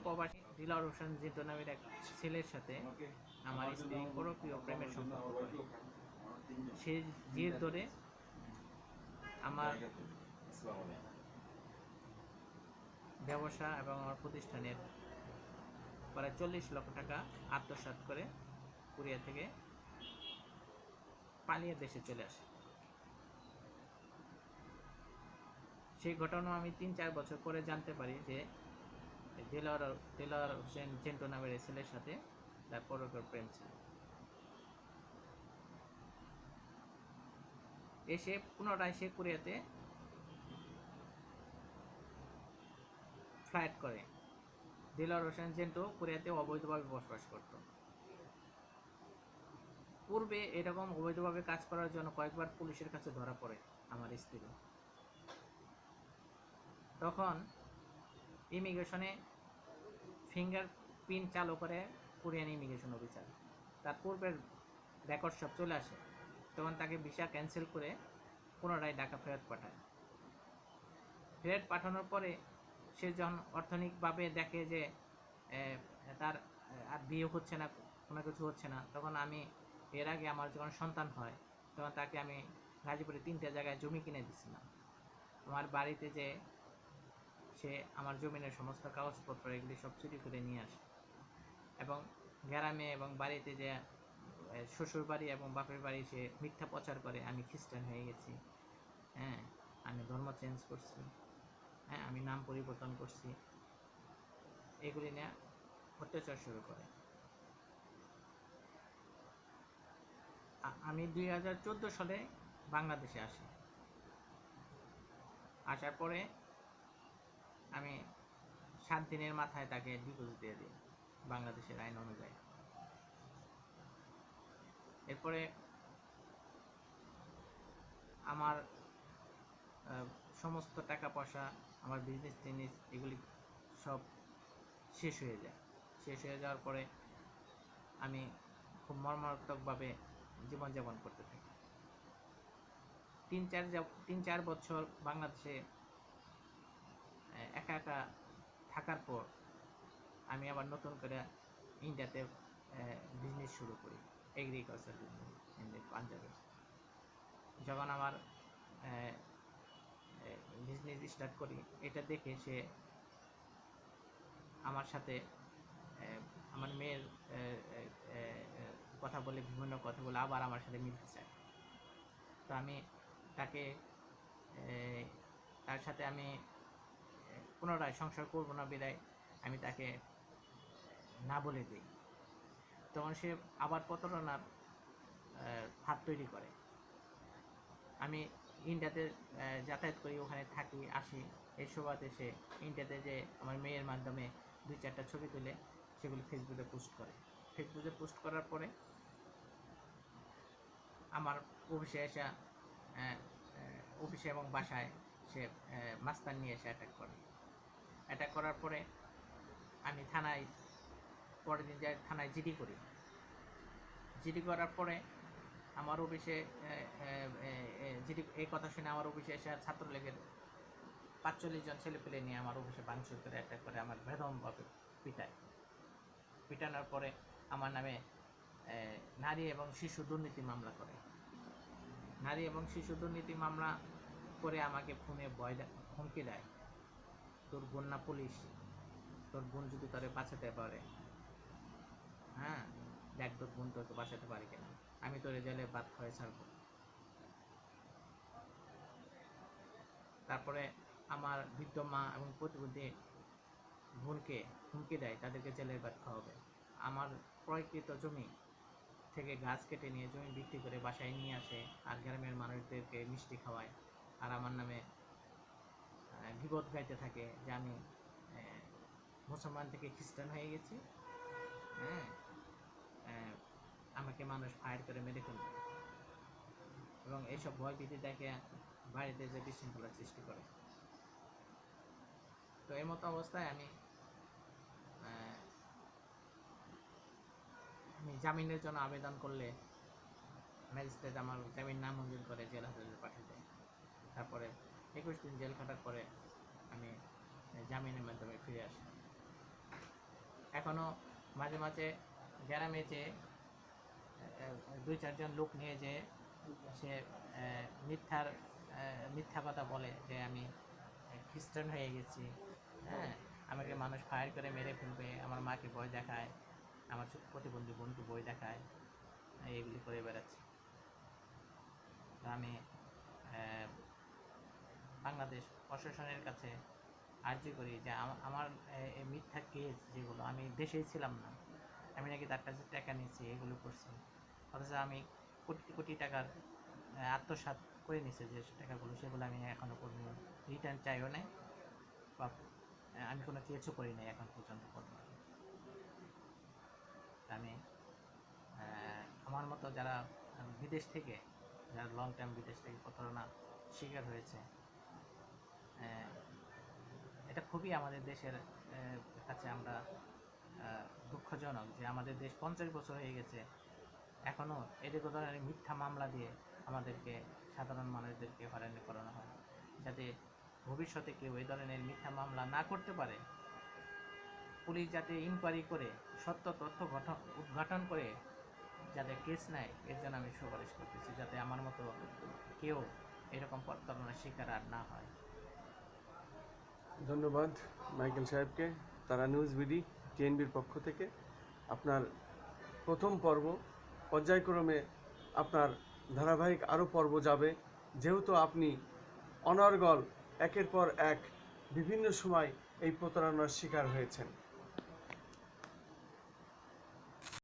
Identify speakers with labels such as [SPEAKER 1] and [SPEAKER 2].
[SPEAKER 1] প্রবাসী দিলওয়ার হোসেন জিতু নামের এক ছেলের সাথে আমার স্ত্রী পরকীয় প্রেমের সম্পর্ক করে। সে জের ধরে আমার ব্যবসা এবং আমার প্রতিষ্ঠানের প্রায় 40 লক্ষ টাকা আত্মসাৎ করে কোরিয়া থেকে পালিয়ে দেশে চলে আসে। সেই ঘটনা আমি 3-4 বছর পরে জানতে পারি যে দিলওয়ার হোসেন জেন্টু নামের ছেলের সাথে তার পরকীয় প্রেম ছিল। এসে পুনরায় সে কোরিয়াতে ফ্লাইট করে। দিলওয়ার হোসেন জেন্টু কোরিয়াতে অবৈধভাবে বসবাস করত। পূর্বে এরকম অবৈধভাবে কাজ করার জন্য কয়েকবার পুলিশের কাছে ধরা পড়ে আমার স্ত্রী। তখন ইমিগ্রেশনে ফিঙ্গার প্রিন্ট চালু করে কোরিয়ান ইমিগ্রেশন অফিসার। তার পূর্বের রেকর্ড সব চলে আসে। তখন তাকে ভিসা ক্যান্সেল করে পুনরায় ঢাকা ফেরত পাঠায়। ফেরত পাঠানোর পরে সে যখন অর্থনৈতিকভাবে দেখে যে তার আর বিয়ে হচ্ছে না, কোনো কিছু হচ্ছে না, তখন আমি এর আগে আমার যখন সন্তান হয় তখন তাকে আমি গাজীপুরে 3টে জায়গায় জমি কিনে দিয়েছিলাম। আমার বাড়িতে যে সে আমার জমিনের সমস্ত কাগজপত্র এগুলি সব চুরি করে নিয়ে আসে এবং গ্রামে এবং বাড়িতে যে শ্বশুর বাড়ি এবং বাপের বাড়ি সে মিথ্যা প্রচার করে আমি খ্রিস্টান হয়ে গেছি, হ্যাঁ, আমি ধর্ম চেঞ্জ করছি, হ্যাঁ, আমি নাম পরিবর্তন করছি, এগুলি নিয়ে অত্যাচার শুরু করে। আমি 2014 সালে বাংলাদেশে আসি। আসার পরে আমি 7 দিনের মাথায় তাকে ডিভোর্স দিয়ে দিই বাংলাদেশের আইন অনুযায়ী। এরপরে আমার সমস্ত টাকা পয়সা, আমার বিজনেস টিজনেস এগুলি সব শেষ হয়ে যায়। শেষ হয়ে যাওয়ার পরে আমি খুব মর্মান্তিকভাবে জীবনযাপন করতে থাকি। 3-4 বছর বাংলাদেশে একা একা থাকার পর আমি আবার নতুন করে ইন্ডিয়াতে বিজনেস শুরু করি, এগ্রিকালচার বিজনেস পাঞ্জাবে। যখন আমার বিজনেস স্টার্ট করি, এটা দেখে সে আমার সাথে আমার মেয়ের কথা বলে, বিভিন্ন কথা বলে আবার আমার সাথে মিলতে চায়। তো আমি তার সাথে আমি পুনরায় সংসার করব না বিদায় আমি তাকে না বলে দিই। তখন সে আবার প্রতারণার ফাঁদ তৈরি করে। আমি ইন্ডিয়াতে যাতায়াত করি, ওখানে থাকি, আসি, এই সুবাদে সে ইন্ডিয়াতে যে আমার মেয়ের মাধ্যমে 2-4টা ছবি তুলে সেগুলি ফেসবুকে পোস্ট করে। ফেসবুকে পোস্ট করার পরে আমার অফিসে এবং বাসায় সে মাস্তান নিয়ে এসে অ্যাটাক করার পরে আমি পরের দিন যাই থানায় জিডি করি। জিডি করার পরে আমার অফিসে জিডি এই কথা শুনে আমার অফিসে এসে ছাত্রলীগের 45 জন ছেলেপেলে নিয়ে আমার অফিসে ভাঙচুর করে অ্যাটাক করে আমার বেদমভাবে পিটানোর পরে আমার নামে নারী এবং শিশু দুর্নীতি মামলা করে। নারী এবং শিশু দুর্নীতি মামলা করে আমাকে ফোনে হুমকি দেয়, তোর বোন না পুলিশ, তোর বোন যদি তোরে বাঁচাতে পারে, হ্যাঁ, দেখ তোর বোন তোকে বাঁচাতে পারে কিনা, আমি তোরে জেলে বাদ হয়ে ছাড়বো। তারপরে আমার বৃদ্ধ মা এবং প্রতিবন্ধী বোনকে হুমকি দেয় তাদেরকে জেলের ভাত খাওয়াবে। আমার ক্রয়কৃত জমি থেকে গাছ কেটে নিয়ে জমি বিক্রি করে বাসায় নিয়ে আসে আর গ্রামের মানুষদেরকে মিষ্টি খাওয়ায় আর আমার নামে গীবত গাইতে থাকে যে আমি মুসলমান থেকে খ্রিস্টান হয়ে গেছি, হ্যাঁ, আমাকে মানুষ ফায়ার করে মেরে ফেলবে এবং এইসব ভয় ভীতি দেখে বাড়িতে যে বিশৃঙ্খলার সৃষ্টি করে। তো এই মতো অবস্থায় আমি জামিনের জন্য আবেদন করলে ম্যাজিস্ট্রেট আমার জামিন নামঞ্জুর করে জেল হাজতে পাঠিয়ে দেয়। তারপরে 21 দিন জেল খাটার পরে আমি জামিনের মাধ্যমে ফিরে আসি। এখনও মাঝে মাঝে গ্রামে যে 2-4 জন লোক নিয়ে যে সে মিথ্যা কথা বলে যে আমি খ্রিস্টান হয়ে গেছি, হ্যাঁ, আমাকে মানুষ ফায়ার করে মেরে ফেলবে, আমার মাকে ভয় দেখায়, আমার প্রতিবন্ধী বোনকে ভয় দেখায়, এইগুলি করে বেড়াচ্ছে। তো আমি বাংলাদেশ প্রশাসনের কাছে আর্জি করি যে আমার এই মিথ্যা কেস যেগুলো, আমি দেশেই ছিলাম না, আমি নাকি তার কাছে টাকা নিয়েছি, এগুলো করছি, অথচ আমি কোটি কোটি টাকার আত্মসাৎ করে নিছে যে টাকাগুলো, সেগুলো আমি এখনও কোনো রিটার্ন চাইও নাই, বা আমি কোনো কেসও করি নাই এখন পর্যন্ত। আমি আমার মতো যারা বিদেশ থেকে, যারা লং টাইম বিদেশ থেকে প্রতারণা শিকার হয়েছে, এটা খুবই আমাদের দেশের কাছে আমরা দুঃখজনক যে আমাদের দেশ 50 বছর হয়ে গেছে, এখনও এদের ধরনের মিথ্যা মামলা দিয়ে আমাদেরকে, সাধারণ মানুষদেরকে হয়রানি করানো হয়। যাতে ভবিষ্যতে কেউ এই ধরনের মিথ্যা মামলা না করতে পারে, পুলিশ যাতে ইনকোয়ারি করে সত্য তথ্য উদ্ঘাটন করে যাতে কেস নেয়, এর জন্য আমি সুপারিশ করতেছি, যাতে আমার মতো কেউ এরকম প্রতারণার শিকার আর না হয়।
[SPEAKER 2] ধন্যবাদ মাইকেল সাহেবকে, তারা নিউজ বিডি টিএনবির পক্ষ থেকে। আপনার প্রথম পর্ব, পর্যায়ক্রমে আপনার ধারাবাহিক আরও পর্ব যাবে, যেহেতু আপনি অনর্গল একের পর এক বিভিন্ন সময় এই প্রতারণার শিকার হয়েছেন।